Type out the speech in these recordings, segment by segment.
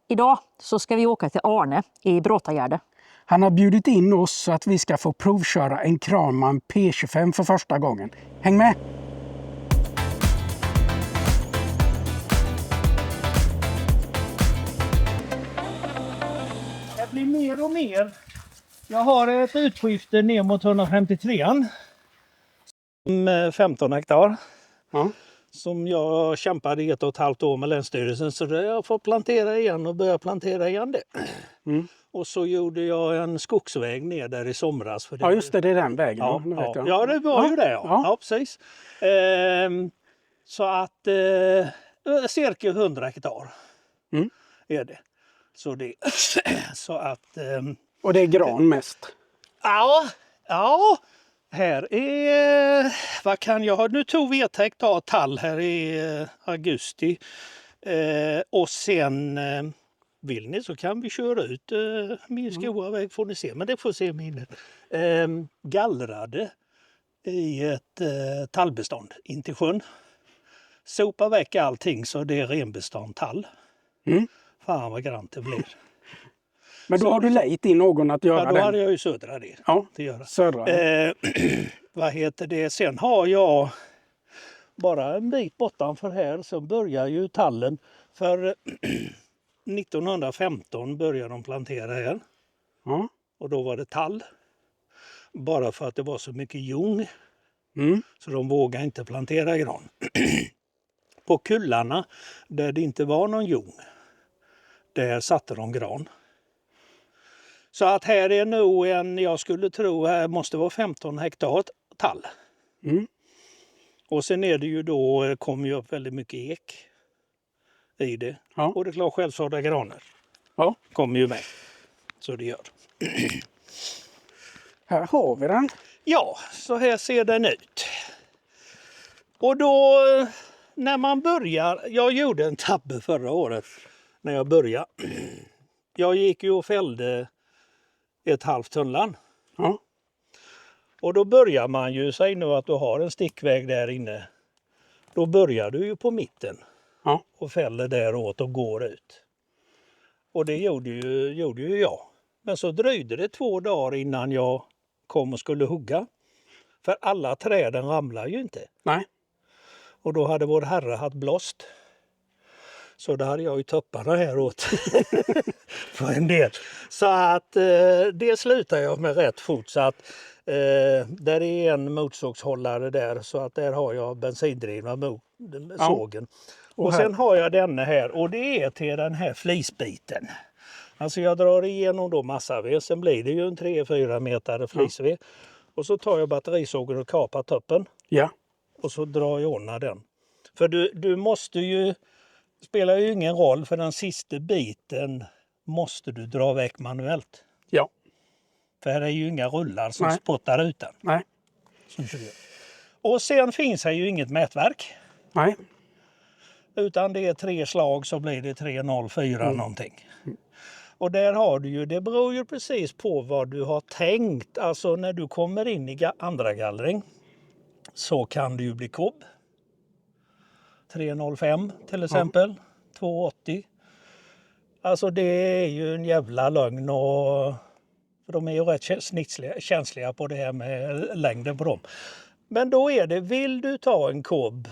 Idag så ska vi åka till Arne i Bråtagärde. Han har bjudit in oss så att vi ska få provköra en Kranman P25 för första gången. Häng med! Det blir mer och mer. Jag har ett utskifte ner mot 153an. 15 hektar. Ja. Som jag kämpade i 1,5 år med Länsstyrelsen. Så det har jag fått plantera igen och börja plantera igen det. Mm. Och så gjorde jag en skogsväg ner där i somras. För det, Ja, just det, det är den vägen. ja, nu vet jag. ja, det var ju det. Ja, Ja. ja precis. Så att cirka 100 hektar är det. Så det så att... Och det är gran mest. Ja, här är, vad kan jag ha, nu tog vi 1 hektar tall här i augusti och sen vill ni så kan vi köra ut min skoaväg får ni se, men det får se minnet. Gallrade i ett tallbestånd in till sjön. Sopa väck allting så det är renbestånd tall. Fan vad grant det blir. Men då har du lejt in någon att göra Ja, då den? hade jag ju södra det. Ja, Det göra. södra. Vad heter det? Sen har jag bara en bit bortanför här så börjar ju tallen. För 1915 började de plantera här. Ja. Och då var det tall. Bara för att det var så mycket ljung. Så de vågade inte plantera gran. På kullarna där det inte var någon ljung. Där satte de gran. Så att här är nog jag skulle tro, här måste vara 15 hektar tall. Och sen är det ju då, kommer ju upp väldigt mycket ek i det. Ja. Och det är klart självsådda granar Ja. kommer ju med. Så det gör. Här har vi den. Ja, så här ser den ut. Och då när man börjar, jag gjorde en tabbe förra året när jag började. Jag gick ju och fällde ett halvt tunnland. Ja. Och då börjar man ju, säg nu att du har en stickväg där inne. Då börjar du ju på mitten. Ja. Och fäller däråt och går ut. Och det gjorde ju jag. Men så dröjde det 2 dagar innan jag kom och skulle hugga. För alla träden ramlar ju inte. Nej. Och då hade vår herre haft blåst. Så då hade jag ju topparna här åt på en del. Så att det slutar jag med rätt fort. Så att där är en motorsågshållare där. Så att där har jag bensindrivna sågen. Och sen har jag denna här. Och det är till den här flisbiten. Alltså jag drar igenom då massaved. Sen blir det ju en 3-4 meter flisved. Och så tar jag batterisågen och kapar toppen. Ja. Och så drar jag undan den. För du måste ju, spelar ju ingen roll för den sista biten måste du dra väck manuellt. Ja. För här är ju inga rullar som Nej. spottar ut den. Nej. Och sen finns här ju inget mätverk. Nej. Utan det är 3 slag så blir det 304 någonting. Och där har du ju, det beror ju precis på vad du har tänkt. Alltså när du kommer in i andra gallring så kan det ju bli kobb. 305 till exempel. 280. Alltså det är ju en jävla lögn och för de är ju rätt känsliga på det här med längden på dem. Men då är det, vill du ta en kobb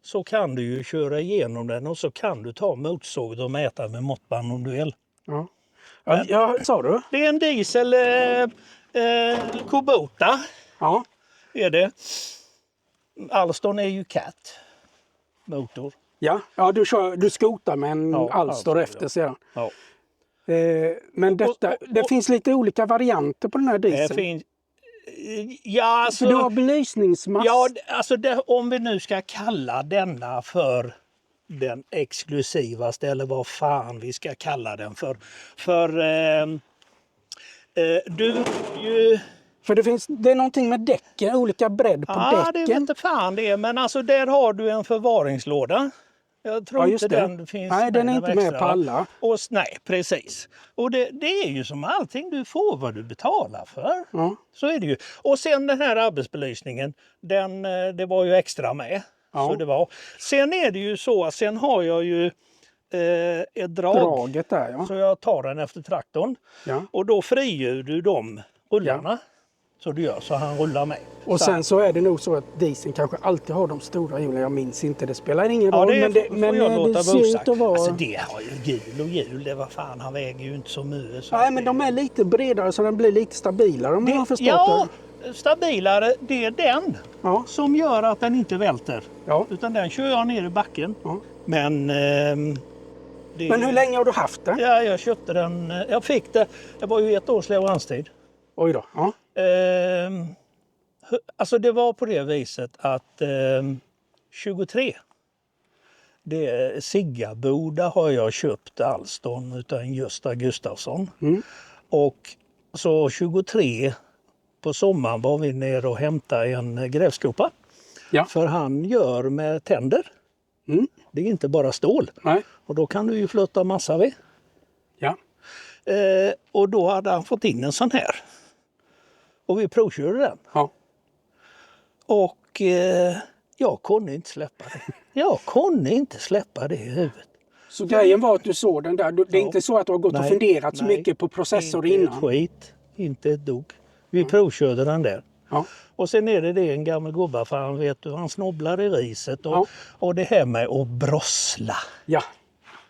så kan du ju köra igenom den och så kan du ta motorsåg och mäta med måttband om du vill. Ja. Ja, sa du? Det är en diesel Kubota Ja. är det. Alston är ju Cat motor. Ja, du skotar med en Alstor efter sedan. Ja. Men det finns lite olika varianter på den här dieseln. Det finns, ja, alltså, För du har belysningsmast. ja, alltså om vi nu ska kalla denna för den exklusivaste eller vad fan vi ska kalla den för. För du ju... För det är någonting med däcken, olika bredd på däcken. Ja, det vet inte fan det. Men alltså där har du en förvaringslåda. Jag tror just inte det. den finns. Nej, den är inte med extra. på alla. Och, nej, precis. Och det är ju som allting, du får vad du betalar för. Ja. Så är det ju. Och sen den här arbetsbelysningen, det var ju extra med. Ja. Så det var. Sen är det ju så, sen har jag ju ett drag. Draget där, ja. Så jag tar den efter traktorn. Ja. Och då frigör du de rullarna. Så du gör så han rullar med. Och sen så är det nog så att dieseln kanske alltid har de stora hjulen. Jag minns inte, det spelar ingen Ja, roll. det får jag låta det ser vara ut osagt. att vara... Alltså det har ju hjul och hjul. Det var fan, han väger ju inte så mycket. Så Nej, men de är lite bredare så den blir lite stabilare om jag har förstått ja, det. Stabilare. Det är den Ja. som gör att den inte välter. Ja. Utan den kör jag ner i backen. Ja. Men... Men hur länge har du haft det? Ja, jag köpte den. Jag fick det. Det var ju 1 års leveranstid. Oj då. Ja. Alltså det var på det viset att 23. Det Siggaboda har jag köpt Alston utav en Gösta Gustafsson. Mm. Och så 23 på sommaren var vi nere och hämtade en grävskopa. Ja. För han gör med tänder. Mm. Det är inte bara stål. Nej. Och då kan du ju flytta massa vid. Ja. Och då hade han fått in en sån här. Och vi provkörde den. Ja. Och jag kunde inte släppa det. Jag kunde inte släppa det i huvudet. Så grejen var att du såg den där. Det är inte så att du har gått och Nej, funderat så nej. mycket på processor Inte innan? ett skit. Inte ett dugg. Vi provkörde den där. Ja. Och sen är det en gammal gubbe, för han vet du, han snobblar i riset. Och det här med att brossla. Ja.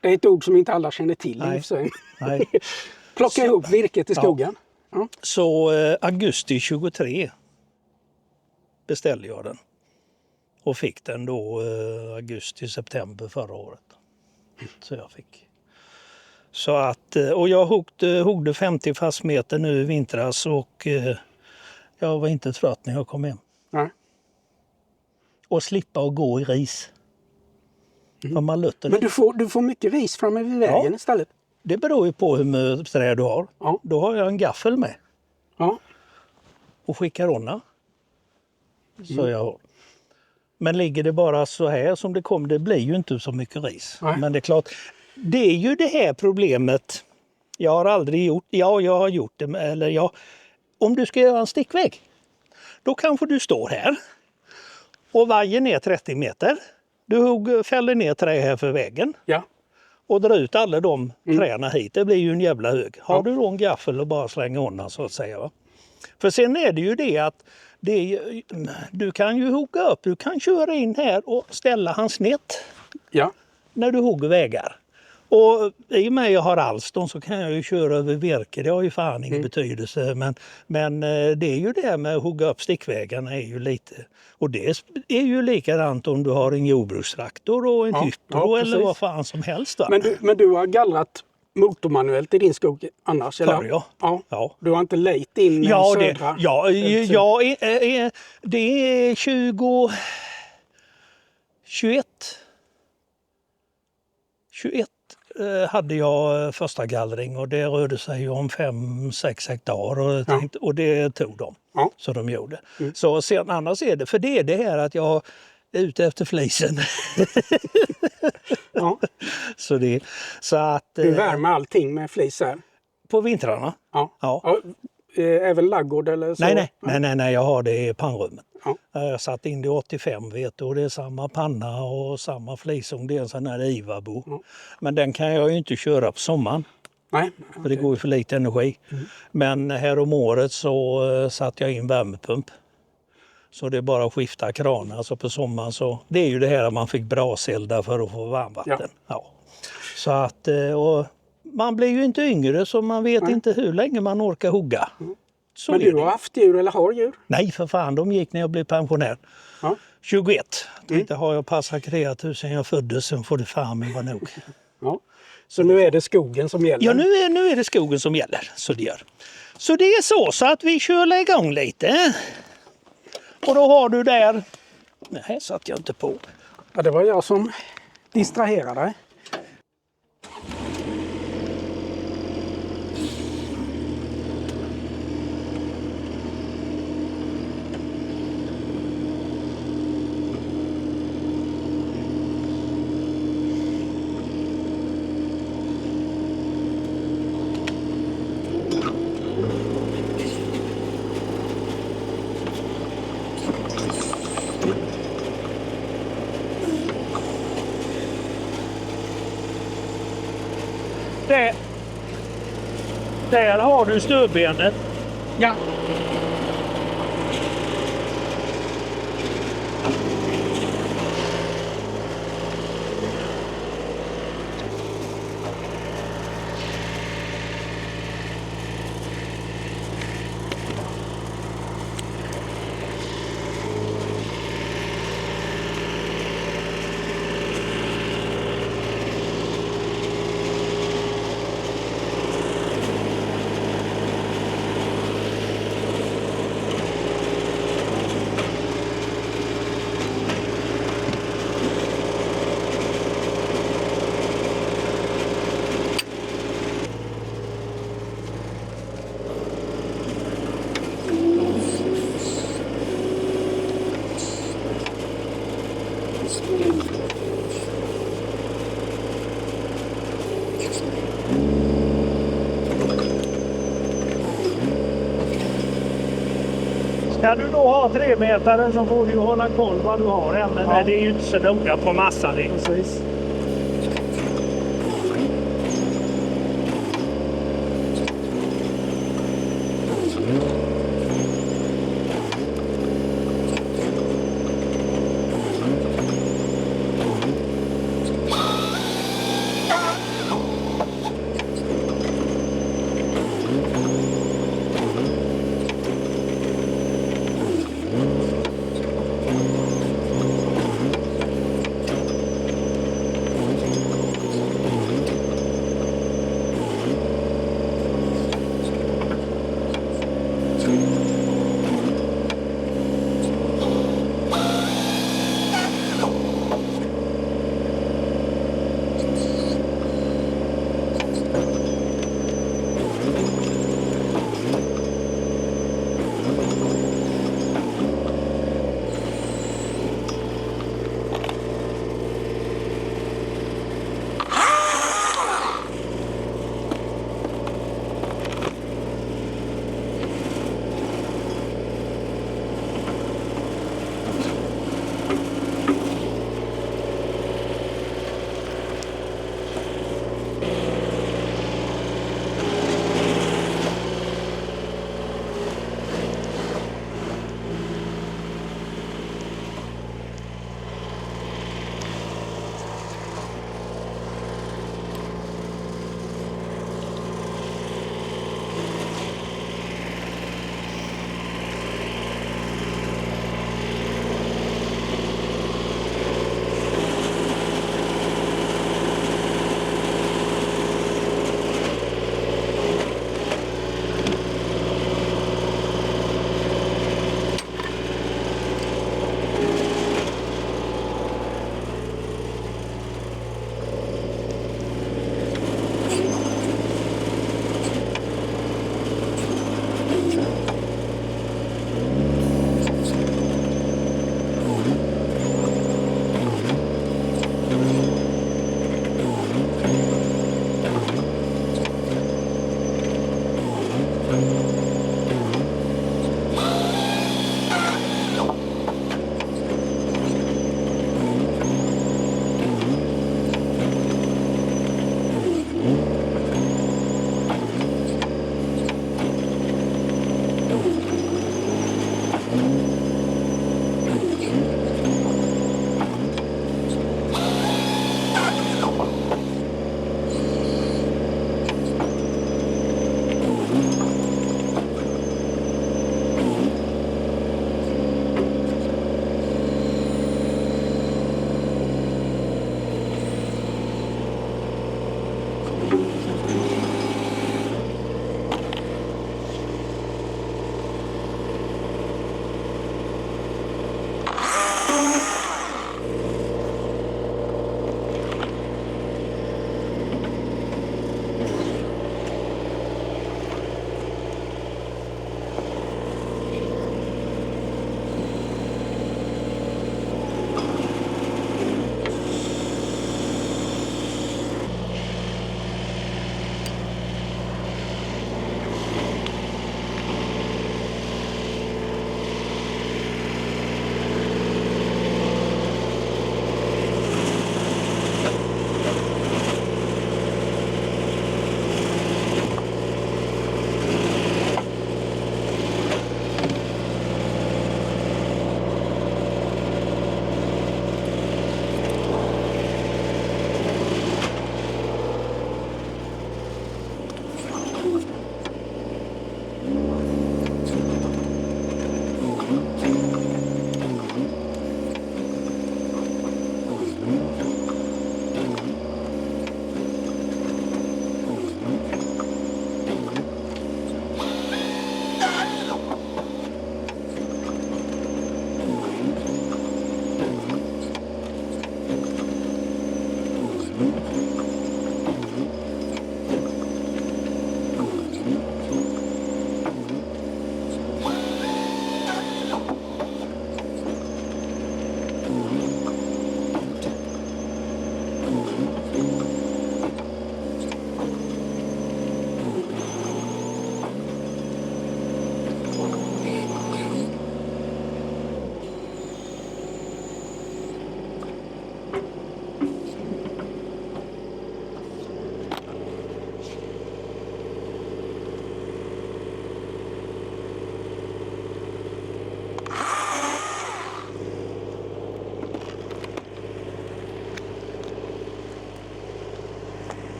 Det är ett ord som inte alla känner till. Nej. I och för sig. Nej. Plocka ihop virket i skogen. Ja. Så augusti 23 beställde jag den. Och fick den då augusti-september förra året. Så jag fick. Så att, och jag huggde 50 fastmeter nu i vintras och jag var inte trött när jag kom hem. Nej. Och slippa att gå i ris. För man lutter. Men du får mycket ris framme vid vägen istället? Det beror ju på hur mycket träd du har. Ja. Då har jag en gaffel med. Ja. Och skickar undan. Så jag har. Men ligger det bara så här som det kommer, det blir ju inte så mycket ris. Nej. Men det är klart, det är ju det här problemet. Jag har aldrig gjort, jag har gjort det, eller om du ska göra en stickväg, då kanske du står här och vajen är 30 meter. Du fäller ner trä här för vägen Ja. och drar ut alla de träna hit. Det blir ju en jävla hög. Har Ja. du då en gaffel och bara slänga undan så att säga. Va? För sen är det ju det att du kan ju hugga upp, du kan köra in här och ställa han snett Ja. när du hugger vägar. Och i och med att jag har Alston så kan jag ju köra över virke, det har ju fan ingen betydelse. Men det är ju det här med att hugga upp stickvägarna är ju lite... Och det är ju likadant om du har en jordbrukstraktor och en hyppro eller precis. vad fan som helst. Va? Men du har gallrat motormanuellt i din skog annars? Eller? Förr, ja. Ja. Du har inte lejt in Ja, södra? det är 21 hade jag första gallring och det rörde sig om 5-6 hektar och det tog de. Ja. Så de gjorde. Så sen annars är det, för det är det här att jag är ute efter flisen. Ja. så att... Du värmer allting med flis här? På vintrarna? Ja. Ja. Även laggård eller så? Nej, jag har det i pannrummet. Ja. Jag satt in det 85 vet du, och det är samma panna och samma flisugn. Det är en sån här Ivabo. Ja. Men den kan jag ju inte köra på sommaren. Nej. För det går ju för lite energi. Men här om året så satte jag in värmepump. Så det är bara att skifta kranar. Alltså på sommaren så... Det är ju det här att man fick braselda för att få varmvatten. Ja. Så att... Och man blir ju inte yngre så man vet inte hur länge man orkar hugga. Så Men du har haft djur eller har djur? Nej för fan, de gick när jag blev pensionär. Ja. 21. Tänkte har jag passat kreatur sen jag föddes, sen får det fan mig vara nog. Ja. Så nu är det skogen som gäller? Ja, nu är det skogen som gäller. Så det gör. Så det är så att vi kör igång lite. Och då har du där... Nej, här satt jag inte på. Ja, det var jag som distraherade dig. Där har du stödbenet. Ja. Ska du då ha 3-metare så får du hålla koll vad du har. Men det är ju inte så noga på massan. Precis.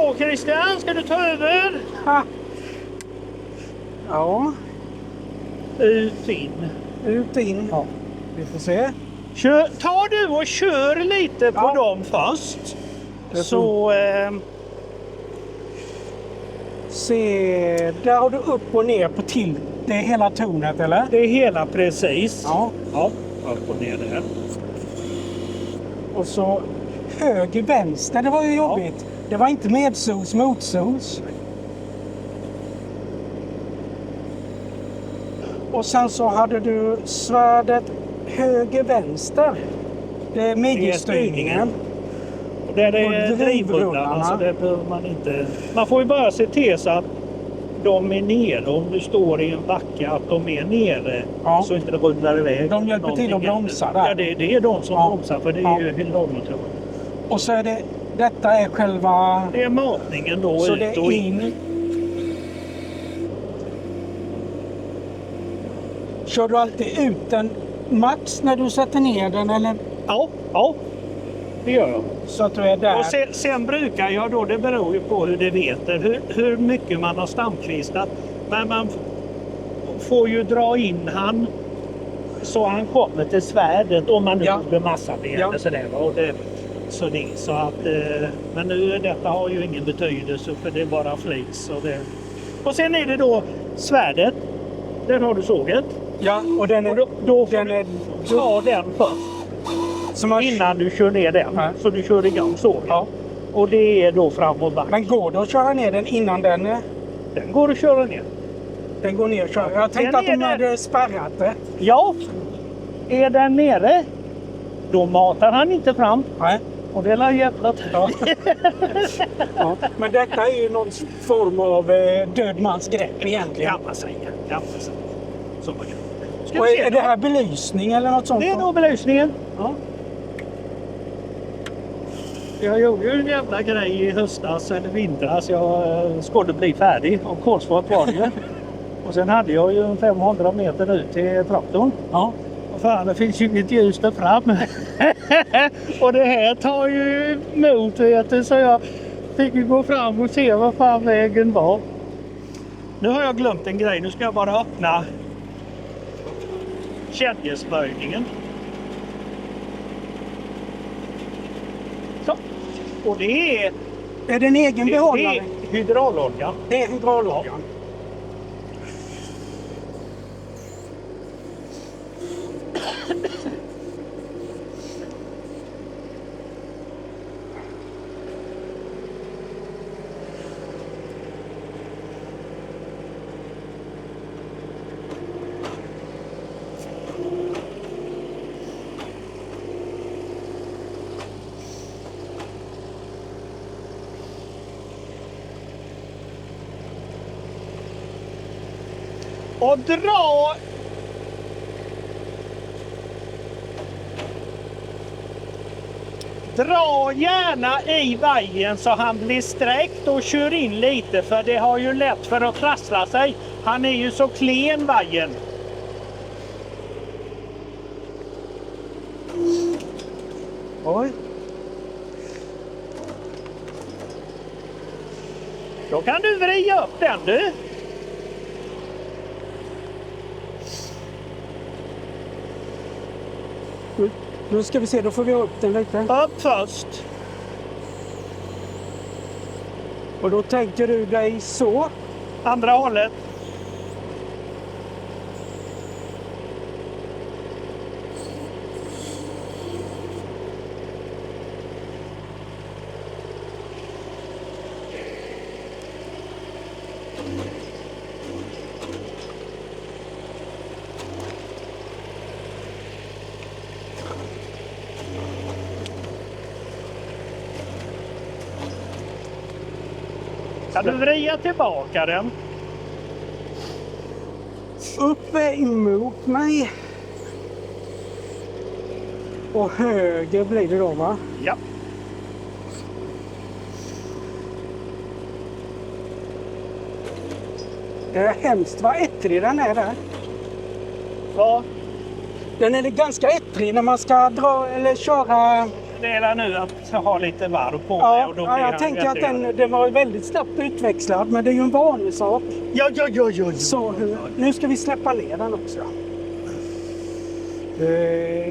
Så Christian, ska du ta över? Ha. Ja, Ut in. ut in. Ja. Vi får se. Ta du och kör lite på Ja. dem först. Det får- Så Se, där har du upp och ner på till. Det är hela tornet eller? det är hela precis. Ja. Ja, upp och ner där. Och så höger, vänster, det var ju jobbigt. Det var inte medsols, motsols. Och sen så hade du svärdet höger, vänster. Det är midjestyrningen. Och där är Och drivrullarna så det behöver man inte. Man får ju bara se till så att de är nere. Om du står i en backe att de är nere. Ja. Så inte det rullar iväg. De hjälper till att någonting. bromsa där. Ja, det är de som Ja. bromsar för det är Ja. ju hydraulmotorer. Och så är det, detta är själva... Det är matningen då Så ut det och är in. in. Kör du alltid ut den max när du sätter ner den eller Ja, det gör jag. så att du är där? Och sen brukar jag då, det beror ju på hur det veter, hur mycket man har stamkvistat. Men man får ju dra in han så han kommer till svärdet om man nu Ja. gjorde massarbete. Ja. Sådär, va. Och så att, men nu detta har ju ingen betydelse för det är bara flis. Och sen är det då svärdet. Där har du såget. Ja, och den Och är... då får den du är ta den först. som man, Innan du kör ner den. Ja. Så du kör igång sågen. ja. Och det är då fram och back. Men går det att köra ner den innan den Den går att köra ner. den går ner? Jag tänkte Den att de är där. hade spärrat det. Ja, är den nere då matar han inte fram. Nej. Och det är la jävla Ja. Ja. Men detta är ju någon form av död mans grepp egentligen. Kan man säga. Så man gör. Ska Och vi se är då? det här belysning eller något sånt? Det är nog belysningen. Ja. Jag gjorde ju en jävla grej i höstas eller vintras. Jag skulle bli färdig och kolsvart var det ju. Och sen hade jag ju 500 meter ut till traktorn. Ja. Och fan, det finns ju inget ljus där fram. Och det här tar ju emot, vet du, så jag fick ju gå fram och se vad fan vägen var. Nu har jag glömt en grej. Nu ska jag bara öppna kedjesmörjningen. Så. Och det är Är det en egen det behållare? är hydraulolja. Det är hydrauloljan. Och dra gärna i vajern så han blir sträckt och kör in lite för det har ju lätt för att trassla sig. Han är ju så klen vajern. Oj. Då kan du vrida upp den du. Nu ska vi se, då får vi upp den lite. Upp först. Och då tänker du dig så. Andra hållet. Kan du vrida tillbaka den? Upp emot mig. Och höger blir det då va? Ja. Det är hemskt vad ettrig den är där. Ja. Den är ganska ettrig när man ska dra eller köra. gäller nu att ha lite varv på mig. Ja, Och då ja, blir jag han tänker att jätteglad. den var väldigt snabbt utvecklad, men det är ju en vanlig sak. Ja. Så nu ska vi släppa ner den också.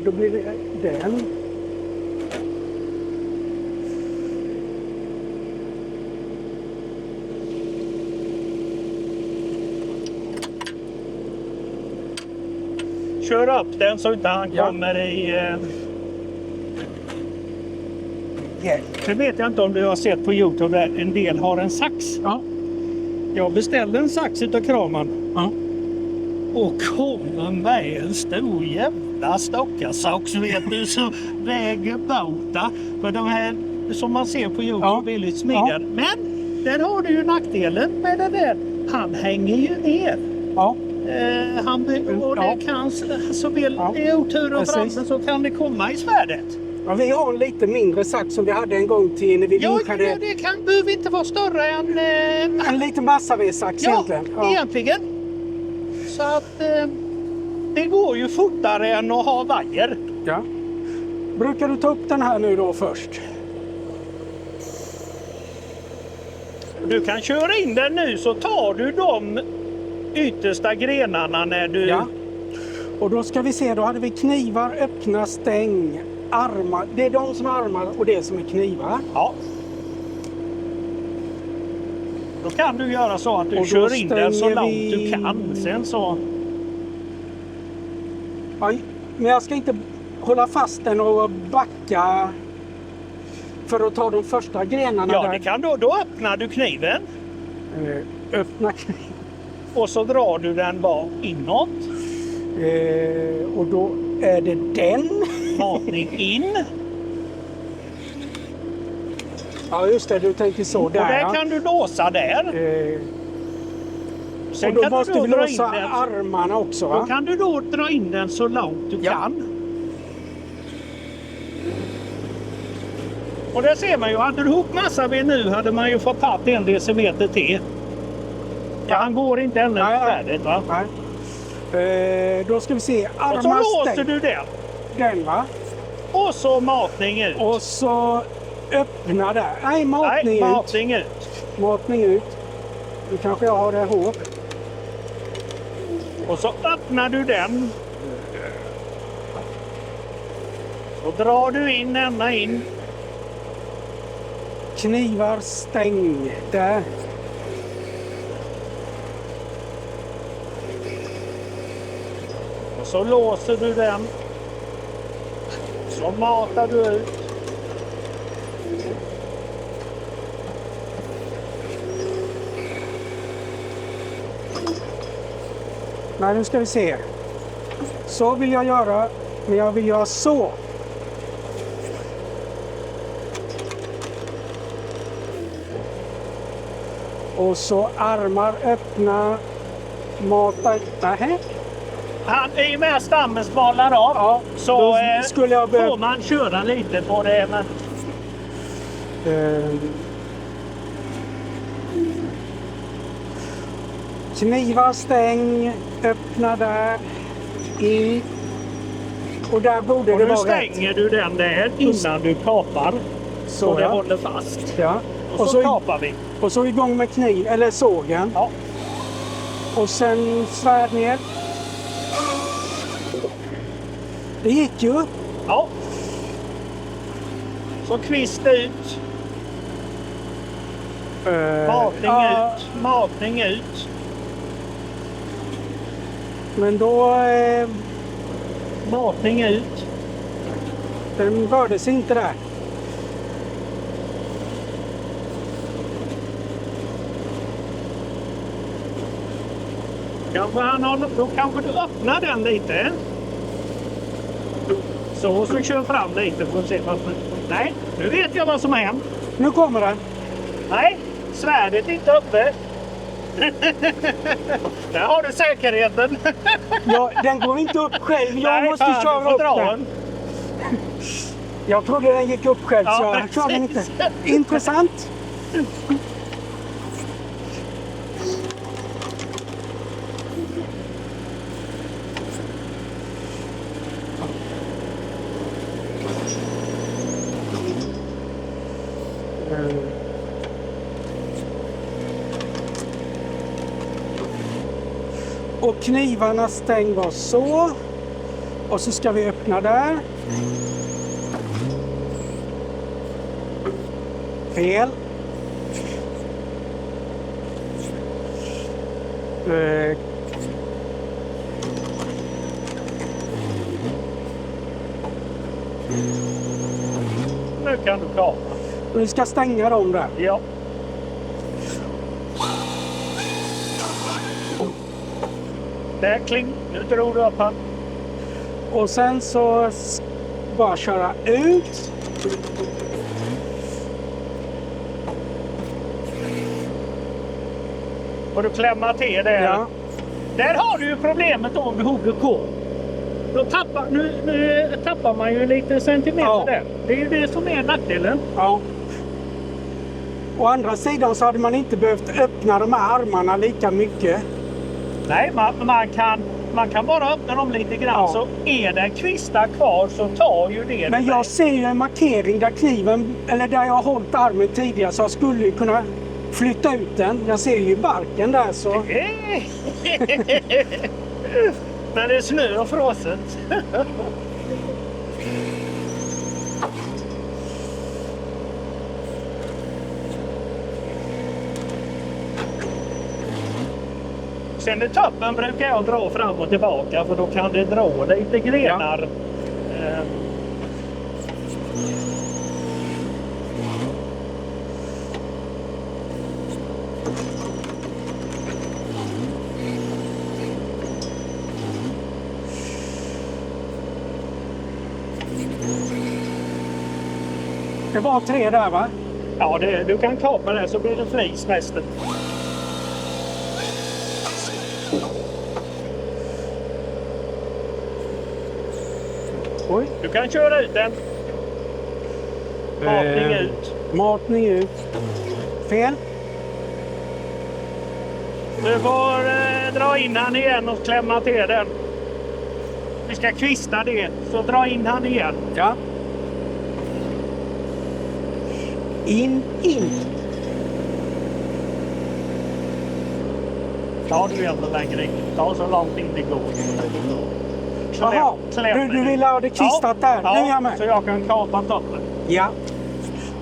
Då blir det den. Kör upp den så inte han Ja. kommer i... Yeah. Nu vet jag inte om du har sett på Youtube där en del har en sax. Ja. Jag beställde en sax utav kraman. Ja. Och kommer med en stor jävla stockarsax vet du som väger bauta. För de här som man ser på Youtube är lite smidigare. Men där har du ju nackdelen med det där. Han hänger ju ner. Ja. Och det kan så vill det är otur och Precis. framme så kan det komma i svärdet. Ja, vi har en lite mindre sax som vi hade en gång till när vi Ja, vinschade. det behöver inte vara större än... En liten massavedssax egentligen. egentligen. Så att det går ju fortare än att ha vajer. Ja. Brukar du ta upp den här nu då först? Du kan köra in den nu så tar du de yttersta grenarna när du... Ja. Och då ska vi se, då hade vi knivar, öppna, stäng, armar. Det är de som är armar och det som är knivar. Ja. Då kan du göra så att du Och då kör in den så stänger långt vi- du kan. Sen så... Ja, men jag ska inte hålla fast den och backa för att ta de första grenarna Ja, där. det kan då öppnar du kniven Öppna kniv. och så drar du den bara inåt. Och då är det den. Matning in. Ja, just det. Du tänker så. Och där kan du låsa där. Sen och då kan måste du vi dra in låsa den. armarna också, Då va? kan du då dra in den så långt du kan. Och där ser man ju, hade du ihop massaved nu hade man ju fått ta 1 decimeter till. Ja, han går inte ännu Nej, nej. färdigt va? Nej. Då ska vi se. Och så Armar låser stäng. du den. Den, va? Och så matning ut. Och så öppna där. Nej, matning Nej, ut. matning ut. Matning ut. Nu kanske jag har det hårt. Och så öppnar du den. Så drar du in ända in. Knivar, stäng. Där. Och så låser du den. Så matar du ut. Nej, nu ska vi se. Så vill jag göra. Men jag vill göra så. Och så armar öppna. Mata. Nej. Han, i och med att stammen smalnar av Ja, så då skulle jag får behöva... man köra lite på det. Men Knivar, stäng, öppna där, in. Och där borde och det nu vara rätt. stänger du den där innan du kapar. Så, och det ja. håller fast. Ja. Och så kapar vi. Och så igång med kniv, eller sågen. Ja. Och sen svärd ner. Det gick ju. Ja. Så kvist ut. Matning ja, ut. Matning ut. Men då... Matning ut. Den rördes inte där. Kanske då kanske du öppnar den lite. Så kör fram lite för att se vad som... Nej, nu vet jag vad som har hänt. Nu kommer den. Nej, svärdet är inte uppe. Där har du säkerheten. Ja, den går inte upp själv. Jag Nej, måste fan, du köra får upp dra den. Jag trodde den gick upp själv, Ja, så jag kör den inte. precis. Intressant. Och knivarna stäng var så. Och så ska vi öppna där. Fel. Nu kan du kapa. Vi ska stänga dem där. Ja. Där kling. Nu drog du upp han. Och sen så bara köra ut. Och du klämma till där. Ja. Där har du ju problemet om du hugger kol. Då tappar, nu tappar man ju lite centimeter Ja. där. Det är ju det som är nackdelen. Ja. Å andra sidan så hade man inte behövt öppna de här armarna lika mycket. Nej, man kan bara öppna dem lite grann. Ja. Så är det kvistar kvar så tar ju det. Men jag ser ju en markering där kniven, eller där jag har hållit armen tidigare, så jag skulle ju kunna flytta ut den. Jag ser ju barken där så. När det är snö och froset. Sen i toppen brukar jag dra fram och tillbaka för då kan det dra lite grenar. Ja. Det var 3 där va? Ja, du kan kapa det så blir det flis resten. Oj. Du kan köra ut den. Matning ut. Matning ut. Fel. Du får dra in han igen och klämma till den. Vi ska kvista det, så dra in han igen. Ja. In. Ta du ändå längre in. Ta så långt in det går. Jaha, du vill ha det kvistat där. Ja, Nu är jag med. så jag kan kapa toppen. Ja,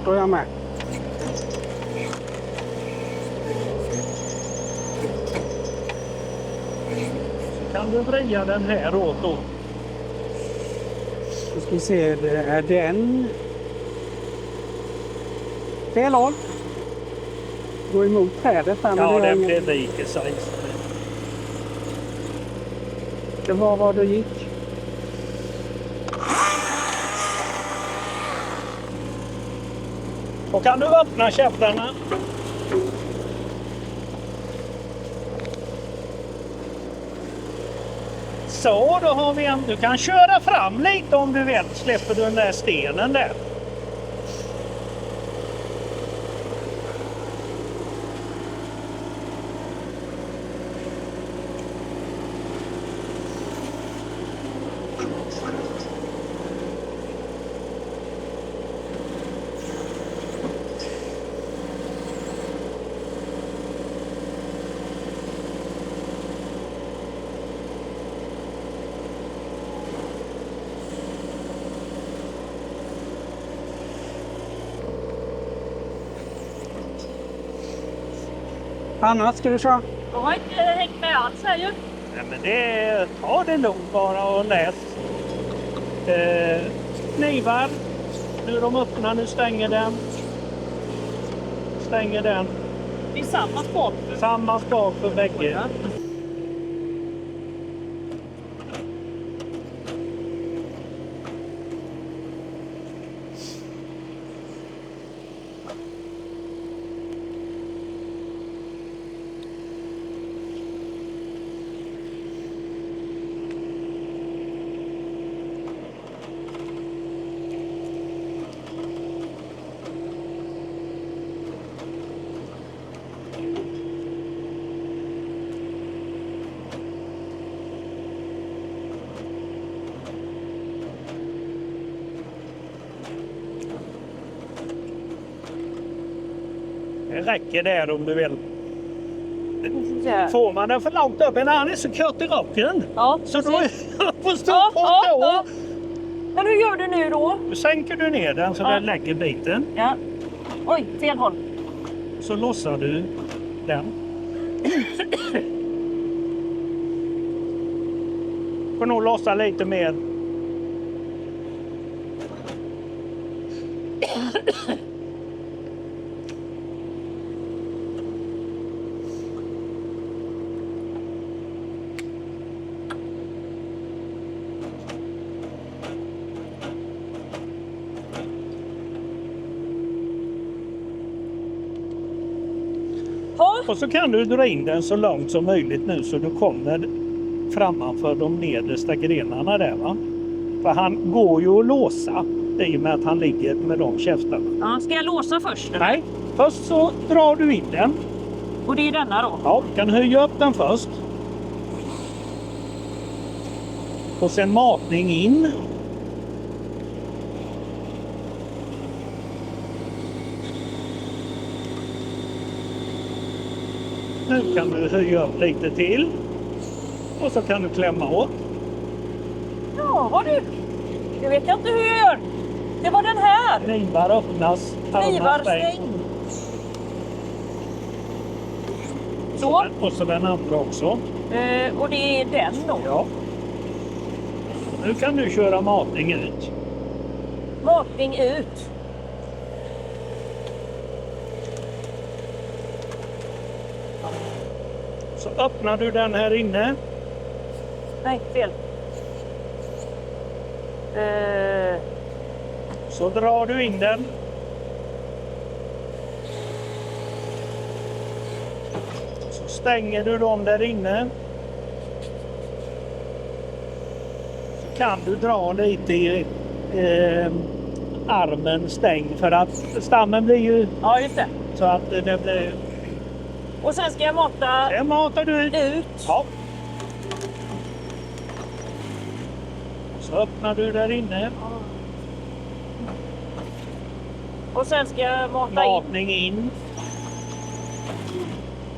då är jag med. Så kan du vrida den här åt då. Nu ska vi se, det är den. Fel håll. Gå emot trädet här. Ja, det den blir lika sig. Det var var du gick. Och kan du öppna käftarna? Så, då har vi en. Du kan köra fram lite om du vill. Släpper du den där stenen där. Annars ska du köra. Jag har inte hängt med alls här ju. Nej, men ta det lugnt bara och läs. Knivar. Nu är de öppna, nu stänger den. Stänger den. Det är samma sport. Samma spak för bägge. Det räcker där om du vill. Får man den för långt upp, men han är så kort i rocken. Ja, Så då precis. är jag på stå Ja, på ja, tå. ja. Men hur gör du nu då? Då sänker du ner den så Ja. den lägger biten. Ja. Oj, fel håll. Så lossar du den. Får nog lossa lite mer. Ja. Och så kan du dra in den så långt som möjligt nu så du kommer framför de nedersta grenarna där va. För han går ju att låsa i och med att han ligger med de käftarna. Ja, ska jag låsa först? Nej, först så drar du in den. Och det är denna då? Ja, du kan höja upp den först. Och sen matning in. Nu kan du höja upp lite till. Och så kan du klämma åt. Ja du. Det vet jag inte hur jag gör. Det var den här. Knivar öppnas. Knivar armar stängs. stäng. Så. Och så den andra också. Och det är den då. Ja. Nu kan du köra matning ut. Matning ut. Så öppnar du den här inne. Nej, fel. Så drar du in den. Så stänger du dem där inne. Så kan du dra lite i armen stäng för att stammen blir ju Ja, just det. så att det blir... Och sen ska jag mata Sen matar du ut. ut. Ja. Så öppnar du där inne. Och sen ska jag mata in. Matning in.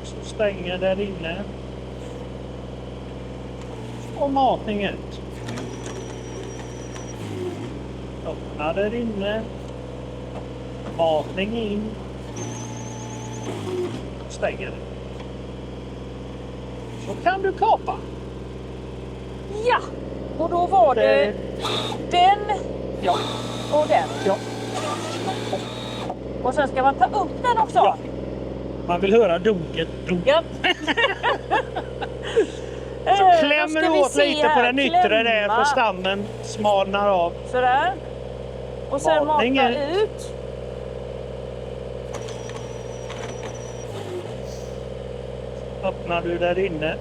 Så stänger där inne. Och matning ut. Öppna där inne. Matning in. Stänger. Så kan du kapa. Ja! Och då var det den Ja. och den. Ja. Och sen ska man ta upp den också. Ja. Man vill höra dunket. Ja. Så Då klämmer ska du vi åt se lite på här. den yttre där Klämma. för stammen smalnar av. Sådär. Och sen Matning mata ut. ut. Öppnar du där inne.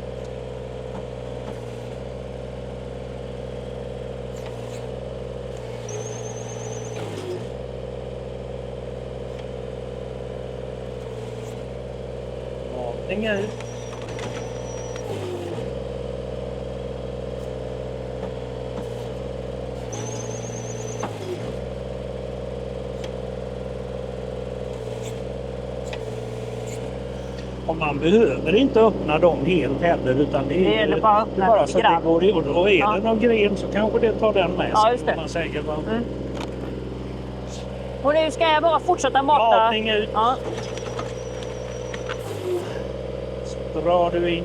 Matning ut. Och man behöver inte öppna dem helt heller utan det Det gäller bara att öppna bara lite så att det grann. går i. Och då är Ja. det någon gren så kanske det tar den med Ja, sig, just det. om man säger vad. Mm. Och nu ska jag bara fortsätta mata. Matning ut. Ja. Så drar du in.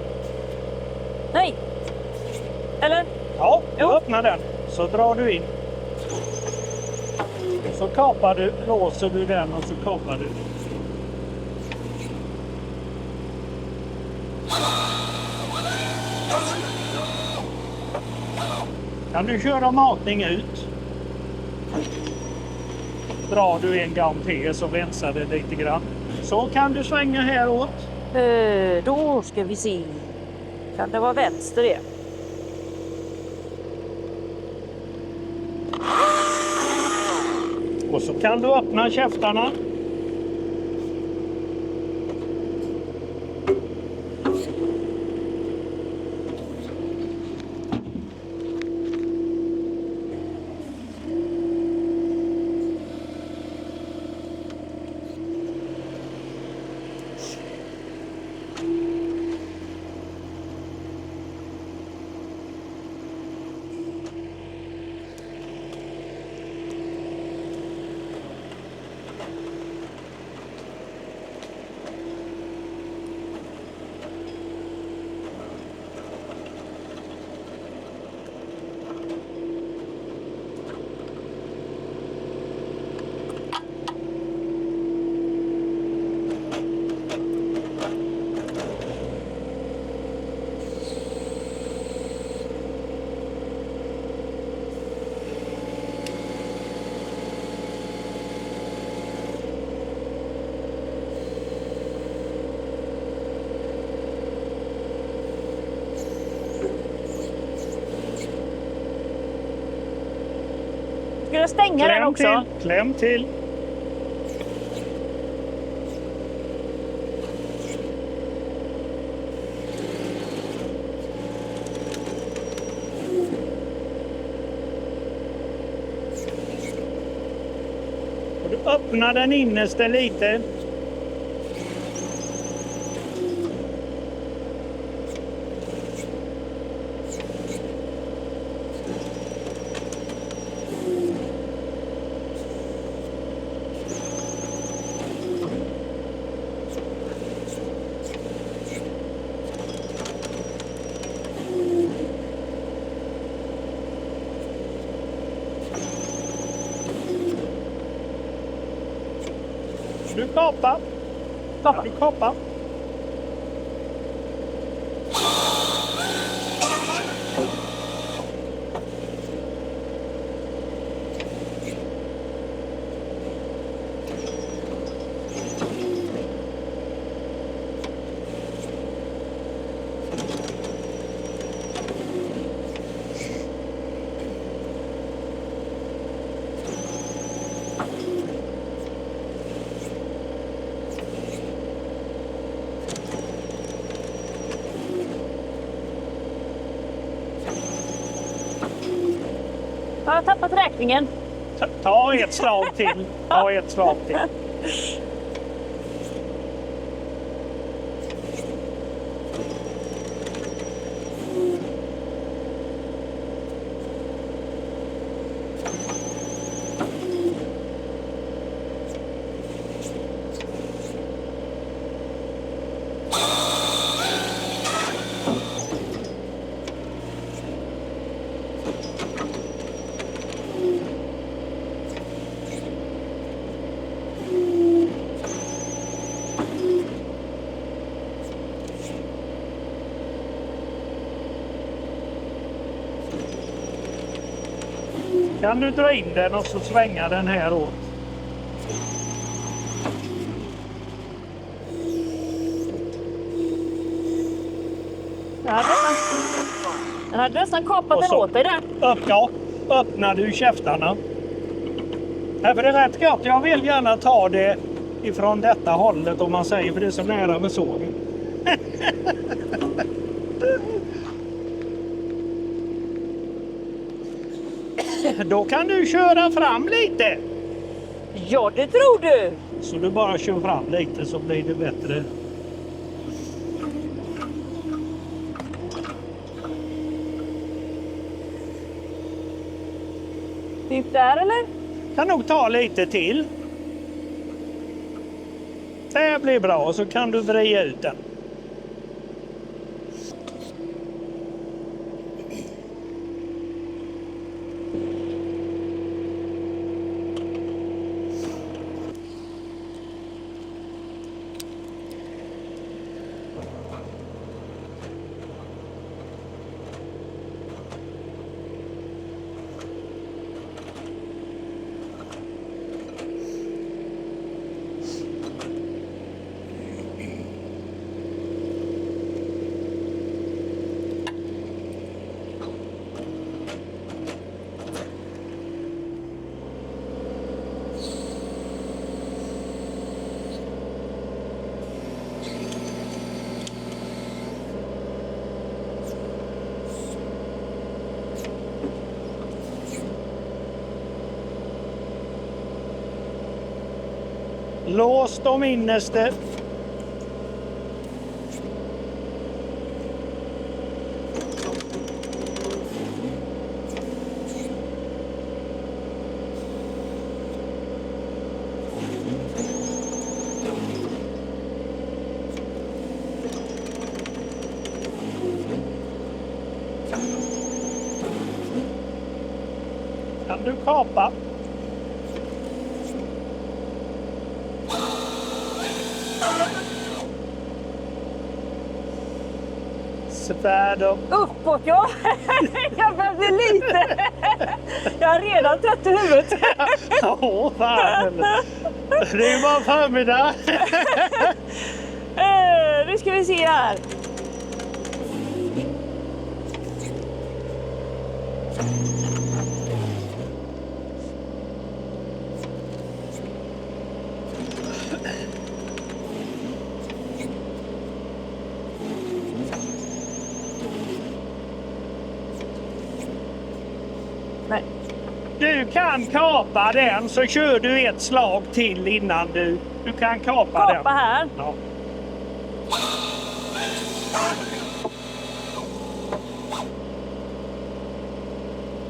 Nej. Eller? Ja, du Jo. öppnar den. Så drar du in. Så kapar du, låser du den och så kapar du. Kan du köra matning ut? Drar du en gång till så rensar det lite grann. Så kan du svänga häråt. Då ska vi se. Kan det vara vänster det? Och så kan du öppna käftarna. ska stänga den också. Kläm till. Och du öppnar den innersta lite. Du kapar. Du kapar. Jag har tappat räkningen. Ta ett slag till. Ta ett slag till. Kan du dra in den och så svänga den här åt? Den hade nästan kapat den åt dig där. Öppnar du käftarna. Ja, för det är rätt gott. Jag vill gärna ta det ifrån detta hållet om man säger, för det är så nära med sågen. Då kan du köra fram lite. Ja, det tror du. Så du bara kör fram lite så blir det bättre. Typ där eller? Kan nog ta lite till. Det blir bra, så kan du vrida ut den. Lås de innerste. Kan du kapa? Svärd upp. Uppåt, ja. Jag behövde lite. Jag har redan trött i huvudet. Åh, fan. Det är bara förmiddag. Nu ska vi se här. Nej. Du kan kapa den, så kör du ett slag till innan du kan kapa den. Kapa här. Ja.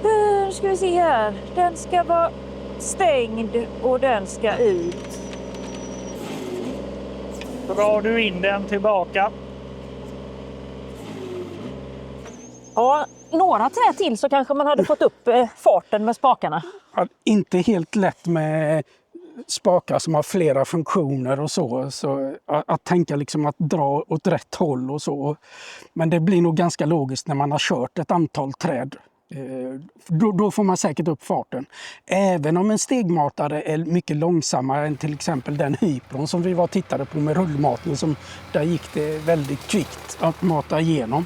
Nu ska vi se här. Den ska vara stängd och den ska ut. Drar du in den tillbaka. Ja, några trä till så kanske man hade fått upp farten med spakarna. Ja, inte helt lätt med spakar som har flera funktioner och så att tänka liksom att dra åt rätt håll och så. Men det blir nog ganska logiskt när man har kört ett antal träd. Då får man säkert upp farten. Även om en stegmatare är mycket långsammare än till exempel den Hypron som vi var och tittade på med rullmatning, som där gick det väldigt kvickt att mata igenom.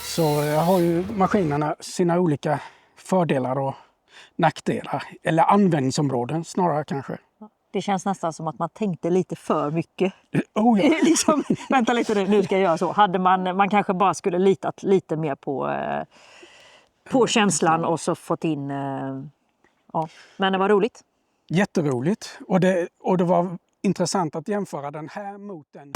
Så har ju maskinerna sina olika fördelar och nackdelar, eller användningsområden snarare kanske. Det känns nästan som att man tänkte lite för mycket. Oh ja. Liksom, vänta lite nu ska jag göra så. Hade man kanske bara skulle litat lite mer på känslan och så fått in... Ja. Men det var roligt. Jätteroligt. Och det var intressant att jämföra den här mot den.